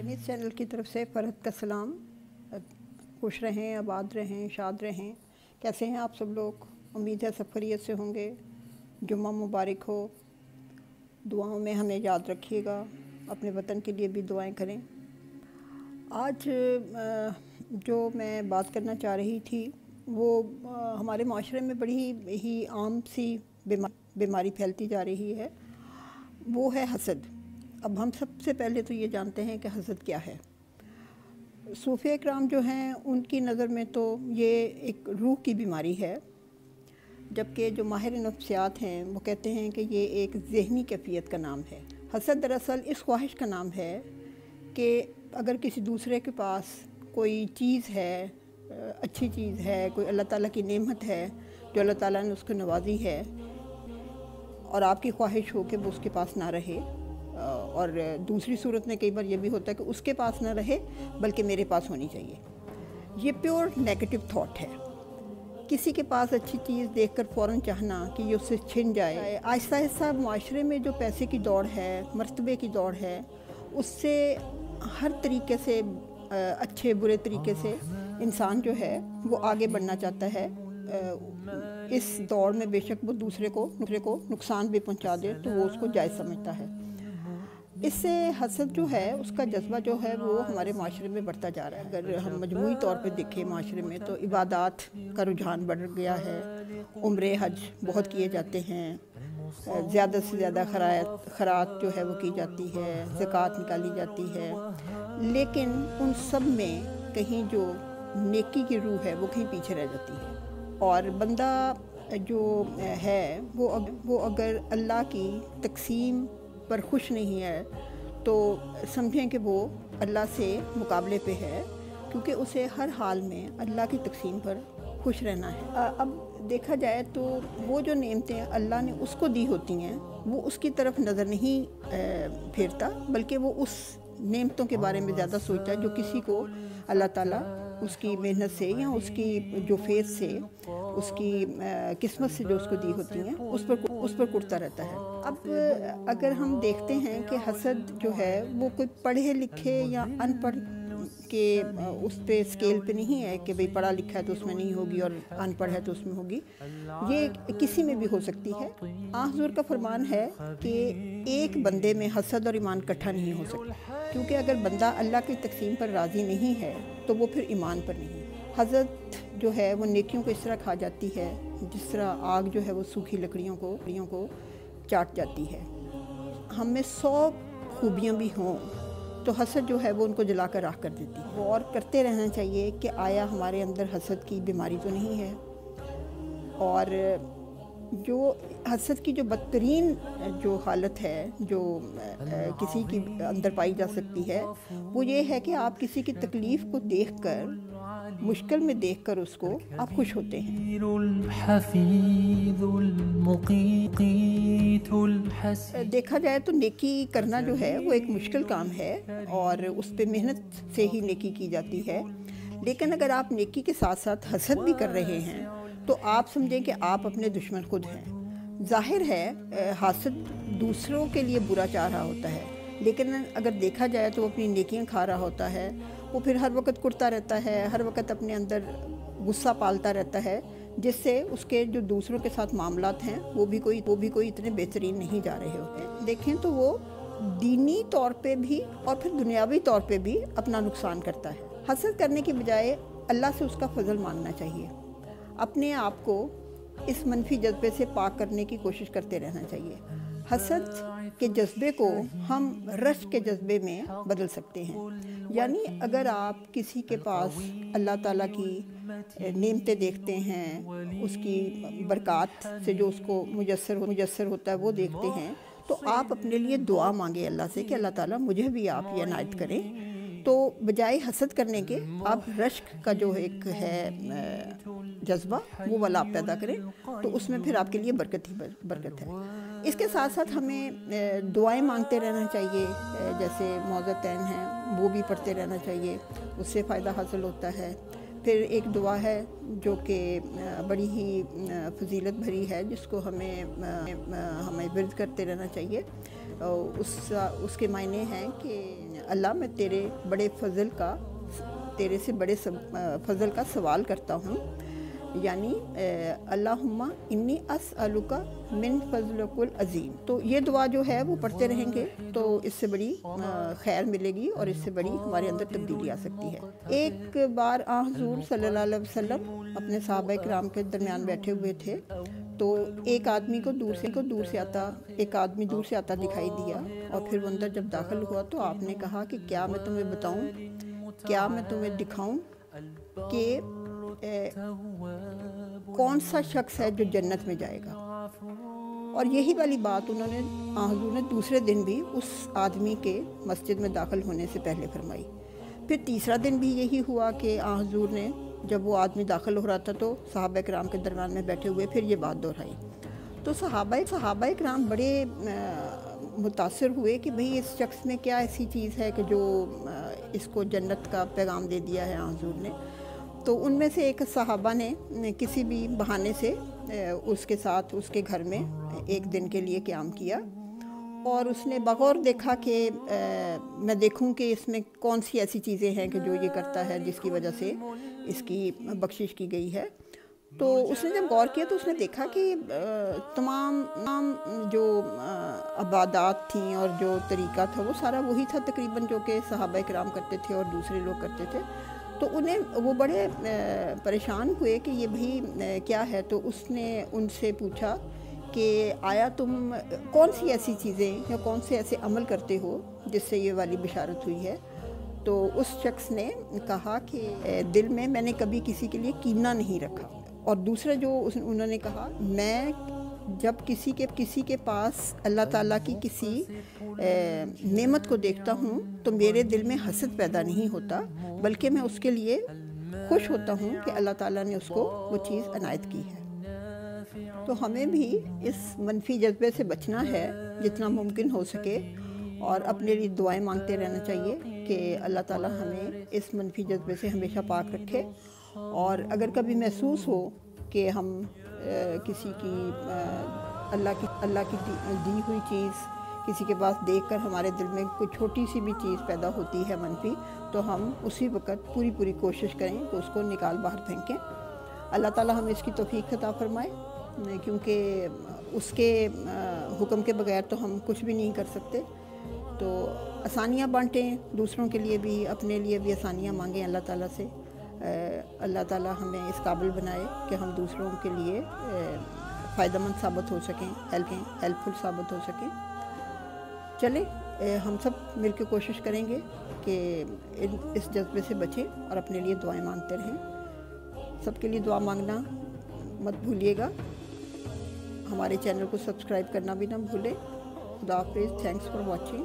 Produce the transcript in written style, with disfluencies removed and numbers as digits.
Tennis channel की तरफ से फ़रहत का सलाम। खुश रहें, आबाद रहें, शाद रहें। कैसे हैं आप सब लोग? उम्मीद है सब खैरियत से होंगे। जुम्मा मुबारक हो। दुआओं में हमें याद रखिएगा, अपने वतन के लिए भी दुआएं करें। आज जो मैं बात करना चाह रही थी वो हमारे माशरे में बड़ी ही आम सी बीमारी फैलती जा रही है, वो है हसद। अब हम सबसे पहले तो ये जानते हैं कि हसद क्या है। सूफ़िया इकराम जो हैं उनकी नज़र में तो ये एक रूह की बीमारी है, जबकि जो माहिर नफ्सियात हैं वो कहते हैं कि ये एक ज़हनी कैफियत का नाम है। हसद दरअसल इस ख्वाहिश का नाम है कि अगर किसी दूसरे के पास कोई चीज़ है, अच्छी चीज़ है, कोई अल्लाह ताला की नेमत है जो अल्लाह ताला ने उसको नवाजी है, और आपकी ख्वाहिश हो कि वो उसके पास ना रहे, और दूसरी सूरत में कई बार ये भी होता है कि उसके पास ना रहे बल्कि मेरे पास होनी चाहिए। ये प्योर नेगेटिव थॉट है। किसी के पास अच्छी चीज़ देखकर फ़ौरन चाहना कि ये उससे छिन जाए। आहिस्ता आहिस्ता माशरे में जो पैसे की दौड़ है, मर्तबे की दौड़ है, उससे हर तरीके से अच्छे बुरे तरीके से इंसान जो है वो आगे बढ़ना चाहता है। इस दौड़ में बेशक वो दूसरे को नुकसान भी पहुंचा दे तो वो उसको जायज़ समझता है। इससे हसद जो है उसका जज्बा जो है वो हमारे माशरे में बढ़ता जा रहा है। अगर हम मजमूई तौर पे देखें माशरे में तो इबादत का रुझान बढ़ गया है। उम्रे हज बहुत किए जाते हैं, ज़्यादा से ज़्यादा खैरात जो है वो की जाती है, ज़कात निकाली जाती है, लेकिन उन सब में कहीं जो नेकी की रूह है वो कहीं पीछे रह जाती है। और बंदा जो है वो अगर अल्लाह की तकसीम पर खुश नहीं है तो समझें कि वो अल्लाह से मुकाबले पे है, क्योंकि उसे हर हाल में अल्लाह की तकसीम पर खुश रहना है। अब देखा जाए तो वो जो नेमतें अल्लाह ने उसको दी होती हैं वो उसकी तरफ नज़र नहीं फेरता, बल्कि वो उस नेमतों के बारे में ज़्यादा सोचता है जो किसी को अल्लाह ताला उसकी मेहनत से या उसकी जो फेज से, उसकी किस्मत से जो उसको दी होती हैं उस पर कुटता रहता है। अब अगर हम देखते हैं कि हसद जो है वो कोई पढ़े लिखे या अनपढ़ के उस पे स्केल पे नहीं है कि भाई पढ़ा लिखा है तो उसमें नहीं होगी और अनपढ़ है तो उसमें होगी। ये किसी में भी हो सकती है। हुज़ूर का फरमान है कि एक बंदे में हसद और ईमान इकट्ठा नहीं हो सकता, क्योंकि अगर बंदा अल्लाह की तकसीम पर राज़ी नहीं है तो वो फिर ईमान पर नहीं। हसद जो है वो नेकियों को इस तरह खा जाती है जिस तरह आग जो है वो सूखी लकड़ियों को चाट जाती है। हम में 100 खूबियाँ भी हों तो हसद जो है वो उनको जलाकर राख कर देती है। और करते रहना चाहिए कि आया हमारे अंदर हसद की बीमारी तो नहीं है। और जो हसद की जो बदतरीन जो हालत है जो किसी की अंदर पाई जा सकती है वो ये है कि आप किसी की तकलीफ़ को देखकर, मुश्किल में देखकर उसको आप खुश होते हैं। देखा जाए तो नेकी करना जो है वो एक मुश्किल काम है और उस पे मेहनत से ही नेकी की जाती है। लेकिन अगर आप नेकी के साथ साथ हसद भी कर रहे हैं तो आप समझें कि आप अपने दुश्मन खुद हैं। जाहिर है हासद दूसरों के लिए बुरा चाह रहा होता है, लेकिन अगर देखा जाए तो वो अपनी नेकियां खा रहा होता है। वो फिर हर वक्त कुटता रहता है, हर वक्त अपने अंदर गुस्सा पालता रहता है, जिससे उसके जो दूसरों के साथ मामलात हैं वो भी कोई इतने बेहतरीन नहीं जा रहे होते। देखें तो वो दीनी तौर पे भी और फिर दुनियावी तौर पे भी अपना नुकसान करता है। हसद करने की बजाय अल्लाह से उसका फजल मांगना चाहिए। अपने आप को इस मनफी जज्बे से पाक करने की कोशिश करते रहना चाहिए। हसद के जज्बे को हम रश्क के जज्बे में बदल सकते हैं। यानी अगर आप किसी के पास अल्लाह ताला की नेमतें देखते हैं, उसकी बरक़ात से जो उसको मुयस्सर होता है वो देखते हैं, तो आप अपने लिए दुआ मांगे अल्लाह से कि अल्लाह ताला मुझे भी आप ये इनायत करें। तो बजाय हसद करने के आप रश्क का जो एक है जज्बा वो वाला आप पैदा करें, तो उसमें फिर आपके लिए बरकत ही बरकत है। इसके साथ साथ हमें दुआएं मांगते रहना चाहिए, जैसे मौज़तैन हैं वो भी पढ़ते रहना चाहिए, उससे फ़ायदा हासिल होता है। پھر ایک دعا ہے جو کہ بڑی ہی فضیلت بھری ہے، جس کو ہمیں ورد کرتے رہنا چاہیے۔ اس کے معنی ہیں کہ اللہ میں تیرے بڑے فضل کا، تیرے سے بڑے فضل کا سوال کرتا ہوں، یعنی اللہم انی اسألک من فضلک العظیم۔ تو یہ دعا جو ہے وہ پڑھتے رہیں گے تو اس سے بڑی خیر ملے گی اور اس سے بڑی ہمارے اندر تبدیلی آ سکتی ہے۔ ایک بار حضور صلی اللہ علیہ وسلم اپنے صحابہ کرام کے درمیان بیٹھے ہوئے تھے، تو ایک آدمی کو دور سے آتا دکھائی دیا، اور پھر وہ اندر جب داخل ہوا تو آپ نے کہا کہ کیا میں تمہیں بتاؤں، کیا میں تمہیں دکھاؤں کہ کون سا شخص ہے جو جنت میں جائے گا؟ اور یہی والی بات حضور نے دوسرے دن بھی اس آدمی کے مسجد میں داخل ہونے سے پہلے فرمائی۔ پھر تیسرا دن بھی یہی ہوا کہ حضور نے جب وہ آدمی داخل ہو رہا تھا تو صحابہ کرام کے درمیان میں بیٹھے ہوئے پھر یہ بات دہرائی۔ تو صحابہ کرام بڑے متاثر ہوئے کہ بھئی اس شخص میں کیا ایسی چیز ہے کہ جو اس کو جنت کا پیغام دے دیا ہے حضور نے۔ تو ان میں سے ایک صحابہ نے کسی بھی بہانے سے اس کے ساتھ اس کے گھر میں ایک دن کے لیے قیام کیا، اور اس نے بغور دیکھا کہ میں دیکھوں کہ اس میں کون سی ایسی چیزیں ہیں کہ جو یہ کرتا ہے جس کی وجہ سے اس کی بخشش کی گئی ہے۔ تو اس نے جب غور کیا تو اس نے دیکھا کہ تمام جو عبادات تھیں اور جو طریقہ تھا وہ سارا وہی تھا تقریباً جو کہ صحابہ کرام کرتے تھے اور دوسرے لوگ کرتے تھے۔ تو وہ بڑے پریشان ہوئے کہ یہ بھی کیا ہے۔ تو اس نے ان سے پوچھا کہ آیا تم کون سی ایسی چیزیں یا کون سے ایسے عمل کرتے ہو جس سے یہ والی بشارت ہوئی ہے؟ تو اس شخص نے کہا کہ دل میں نے کبھی کسی کے لیے کینہ نہیں رکھا۔ اور دوسرا جو انہوں نے کہا، میں جب کسی کے پاس اللہ تعالیٰ کی کسی نعمت کو دیکھتا ہوں تو میرے دل میں حسد پیدا نہیں ہوتا، بلکہ میں اس کے لیے خوش ہوتا ہوں کہ اللہ تعالیٰ نے اس کو وہ چیز عنایت کی ہے۔ تو ہمیں بھی اس منفی جذبے سے بچنا ہے جتنا ممکن ہو سکے، اور اپنے لیے دعائیں مانگتے رہنا چاہیے کہ اللہ تعالیٰ ہمیں اس منفی جذبے سے ہمیشہ پاک رکھے۔ اور اگر کبھی محسوس ہو کہ ہم کسی کی اللہ کی دی ہوئی چیز کسی کے پاس دیکھ کر ہمارے دل میں کوئی چھوٹی سی بھی چیز پیدا ہوتی ہے منفی، تو ہم اسی وقت پوری کوشش کریں کہ اس کو نکال باہر پھینکیں۔ اللہ تعالیٰ ہمیں اس کی توفیق عطا فرمائے، کیونکہ اس کے حکم کے بغیر تو ہم کچھ بھی نہیں کر سکتے۔ تو آسانیاں بانٹیں، دوسروں کے لیے بھی اپنے لیے بھی آسانیاں مانگیں اللہ تعالیٰ سے۔ اللہ تعالیٰ ہمیں اس قابل بنائے کہ ہم دوسروں کے لیے فائدہ مند ثابت ہو سکیں، ہیلپ فل ثابت ہو سکیں۔ چلیں ہم سب مل کے کوشش کریں گے کہ اس جذبے سے بچیں اور اپنے لیے دعائیں مانگتے رہیں۔ سب کے لیے دعا مانگنا مت بھولیے گا۔ ہمارے چینل کو سبسکرائب کرنا بھی نہ بھولیں۔ خدا حافظ، تھینکس فار واچنگ۔